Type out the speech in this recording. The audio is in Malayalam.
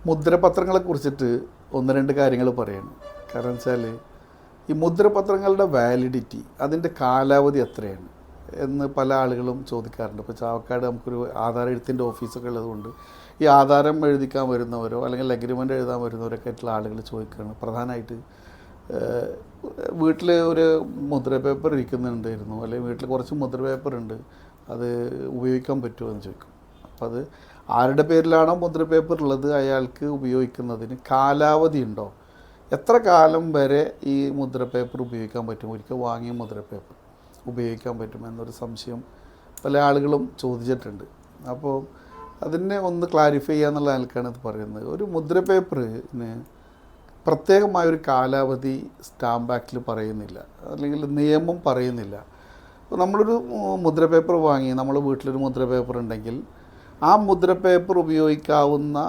മുദ്രപത്രങ്ങളെ കുറിച്ചിട്ട് ഒന്ന് രണ്ട് കാര്യങ്ങൾ പറയണം. കാരണം വെച്ചാൽ ഈ മുദ്രപത്രങ്ങളുടെ വാലിഡിറ്റി, അതിൻ്റെ കാലാവധി എത്രയാണ് എന്ന് പല ആളുകളും ചോദിക്കാറുണ്ട്. ഇപ്പോൾ ചാവക്കാട് നമുക്കൊരു ആധാർ എഴുത്തിൻ്റെ ഓഫീസൊക്കെ ഉള്ളതുകൊണ്ട് ഈ ആധാരം എഴുതിക്കാൻ വരുന്നവരോ അല്ലെങ്കിൽ അഗ്രിമെൻ്റ് എഴുതാൻ വരുന്നവരൊക്കെ ആയിട്ടുള്ള ആളുകൾ ചോദിക്കുകയാണ്. പ്രധാനമായിട്ട് വീട്ടിൽ ഒരു മുദ്ര പേപ്പർ ഇരിക്കുന്നുണ്ടായിരുന്നു, അല്ലെങ്കിൽ വീട്ടിൽ കുറച്ച് മുദ്ര പേപ്പർ ഉണ്ട്, അത് ഉപയോഗിക്കാൻ പറ്റുമോ എന്ന് ചോദിക്കും. അപ്പം അത് ആരുടെ പേരിലാണോ മുദ്ര പേപ്പർ ഉള്ളത് അയാൾക്ക് ഉപയോഗിക്കുന്നതിന് കാലാവധി ഉണ്ടോ, എത്ര കാലം വരെ ഈ മുദ്ര പേപ്പർ ഉപയോഗിക്കാൻ പറ്റും, ഒരിക്കൽ വാങ്ങിയ മുദ്ര പേപ്പർ ഉപയോഗിക്കാൻ പറ്റുമെന്നൊരു സംശയം പല ആളുകളും ചോദിച്ചിട്ടുണ്ട്. അപ്പോൾ അതിനെ ഒന്ന് ക്ലാരിഫൈ ചെയ്യുക എന്നുള്ള ആൾക്കാണ് ഇത് പറയുന്നത്. ഒരു മുദ്ര പേപ്പറിന് പ്രത്യേകമായൊരു കാലാവധി സ്റ്റാമ്പ് ആക്റ്റിൽ പറയുന്നില്ല, അല്ലെങ്കിൽ നിയമം പറയുന്നില്ല. അപ്പോൾ നമ്മളൊരു മുദ്ര പേപ്പർ വാങ്ങി, നമ്മൾ വീട്ടിലൊരു മുദ്ര പേപ്പർ ഉണ്ടെങ്കിൽ ആ മുദ്ര പേപ്പർ ഉപയോഗിക്കാവുന്ന